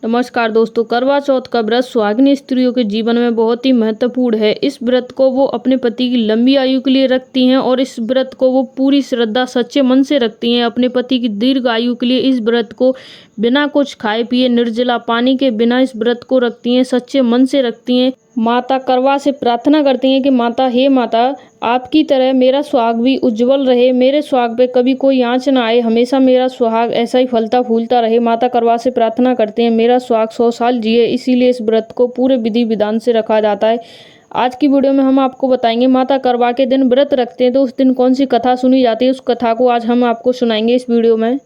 नमस्कार दोस्तों, करवा चौथ का व्रत सुहागिन स्त्रियों के जीवन में बहुत ही महत्वपूर्ण है। इस व्रत को वो अपने पति की लंबी आयु के लिए रखती हैं और इस व्रत को वो पूरी श्रद्धा सच्चे मन से रखती हैं। अपने पति की दीर्घ आयु के लिए इस व्रत को बिना कुछ खाए पिए निर्जला पानी के बिना इस व्रत को रखती हैं, सच्चे मन से रखती हैं। माता करवा से प्रार्थना करती हैं कि माता, हे माता, आपकी तरह मेरा सुहाग भी उज्जवल रहे, मेरे सुहाग पे कभी कोई आँच ना आए, हमेशा मेरा सुहाग ऐसा ही फलता फूलता रहे। माता करवा से प्रार्थना करते हैं मेरा सुहाग 100 साल जिए, इसीलिए इस व्रत को पूरे विधि विधान से रखा जाता है। आज की वीडियो में हम आपको बताएंगे माता करवा के दिन व्रत रखते हैं तो उस दिन कौन सी कथा सुनी जाती है, उस कथा को आज हम आपको सुनाएंगे इस वीडियो में।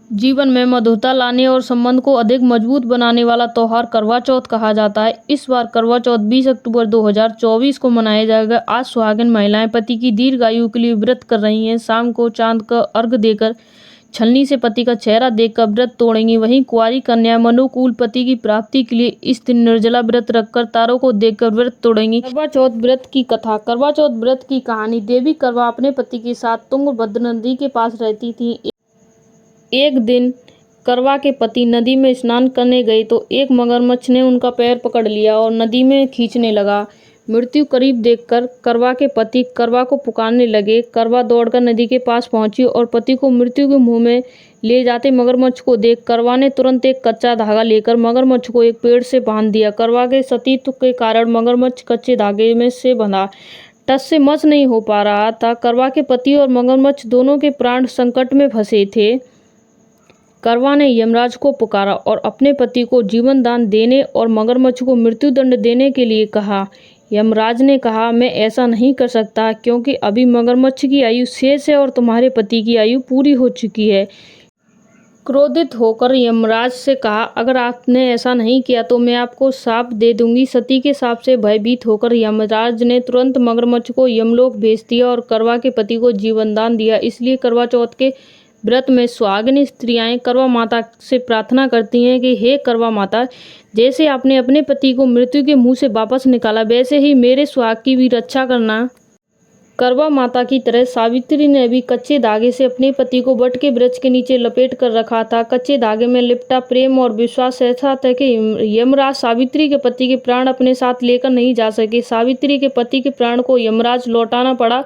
जीवन में मधुरता लाने और संबंध को अधिक मजबूत बनाने वाला त्योहार करवा चौथ कहा जाता है। इस बार करवा चौथ 20 अक्टूबर 2024 को मनाया जाएगा। आज सुहागिन महिलाएं पति की दीर्घ आयु के लिए व्रत कर रही हैं। शाम को चांद का अर्घ देकर छलनी से पति का चेहरा देखकर व्रत तोड़ेंगी। वहीं कुंवारी कन्या मनोकूल पति की प्राप्ति के लिए इस दिन निर्जला व्रत रखकर तारों को देखकर व्रत तोड़ेंगी। करवा चौथ व्रत की कथा। करवा चौथ व्रत की कहानी। देवी करवा अपने पति के साथ तुंगभद्र नदी के पास रहती थी। एक दिन करवा के पति नदी में स्नान करने गए तो एक मगरमच्छ ने उनका पैर पकड़ लिया और नदी में खींचने लगा। मृत्यु करीब देखकर करवा के पति करवा को पुकारने लगे। करवा दौड़कर नदी के पास पहुंची और पति को मृत्यु के मुंह में ले जाते मगरमच्छ को देख करवा ने तुरंत एक कच्चा धागा लेकर मगरमच्छ को एक पेड़ से बांध दिया। करवा के सतीत्व के कारण मगरमच्छ कच्चे धागे में से बंधा टस से मस नहीं हो पा रहा था। करवा के पति और मगरमच्छ दोनों के प्राण संकट में फंसे थे। करवा ने यमराज को पुकारा और अपने पति को जीवन दान देने और मगरमच्छ को मृत्युदंड देने के लिए कहा। यमराज ने कहा, मैं ऐसा नहीं कर सकता क्योंकि अभी मगरमच्छ की आयु शेष है और तुम्हारे पति की आयु पूरी हो चुकी है। क्रोधित होकर यमराज से कहा, अगर आपने ऐसा नहीं किया तो मैं आपको शाप दे दूंगी। सती के शाप से भयभीत होकर यमराज ने तुरंत मगरमच्छ को यमलोक भेज दिया और करवा के पति को जीवन दान दिया। इसलिए करवा चौथ के व्रत में सुहागिन स्त्रियां करवा माता से प्रार्थना करती हैं कि हे करवा माता, जैसे आपने अपने पति को मृत्यु के मुंह से वापस निकाला वैसे ही मेरे सुहाग की भी रक्षा करना। करवा माता की तरह सावित्री ने भी कच्चे धागे से अपने पति को वट के वृक्ष के नीचे लपेट कर रखा था। कच्चे धागे में लिपटा प्रेम और विश्वास ऐसा था कि यमराज सावित्री के पति के प्राण अपने साथ लेकर नहीं जा सके। सावित्री के पति के प्राण को यमराज लौटाना पड़ा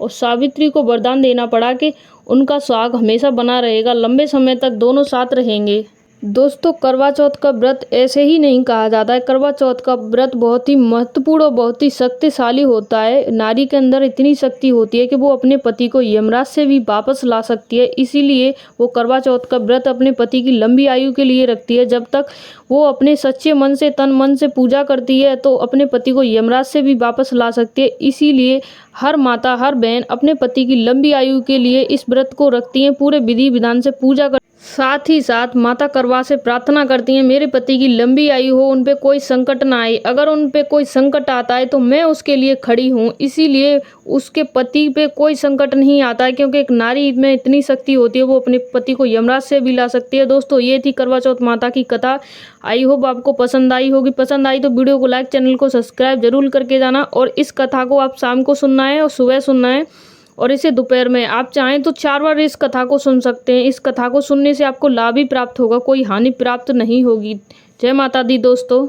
और सावित्री को वरदान देना पड़ा कि उनका सुहाग हमेशा बना रहेगा, लंबे समय तक दोनों साथ रहेंगे। दोस्तों, करवा चौथ का व्रत ऐसे ही नहीं कहा जाता है। करवा चौथ का व्रत बहुत ही महत्वपूर्ण और बहुत ही शक्तिशाली होता है। नारी के अंदर इतनी शक्ति होती है कि वो अपने पति को यमराज से भी वापस ला सकती है। इसीलिए वो करवा चौथ का व्रत अपने पति की लंबी आयु के लिए रखती है। जब तक वो अपने सच्चे मन से, तन मन से पूजा करती है तो अपने पति को यमराज से भी वापस ला सकती है। इसीलिए हर माता, हर बहन अपने पति की लंबी आयु के लिए इस व्रत को रखती हैं, पूरे विधि विधान से पूजा कर। साथ ही साथ माता करवा से प्रार्थना करती हैं मेरे पति की लंबी आयु हो, उन पे कोई संकट ना आए। अगर उन पे कोई संकट आता है तो मैं उसके लिए खड़ी हूँ। इसीलिए उसके पति पे कोई संकट नहीं आता है क्योंकि एक नारी में इतनी शक्ति होती है, वो अपने पति को यमराज से भी ला सकती है। दोस्तों, ये थी करवा चौथ माता की कथा। आई होप आपको पसंद आई होगी। पसंद आई तो वीडियो को लाइक, चैनल को सब्सक्राइब जरूर करके जाना। और इस कथा को आप शाम को सुनना है और सुबह सुनना है और इसे दोपहर में। आप चाहें तो 4 बार इस कथा को सुन सकते हैं। इस कथा को सुनने से आपको लाभ ही प्राप्त होगा, कोई हानि प्राप्त नहीं होगी। जय माता दी दोस्तों।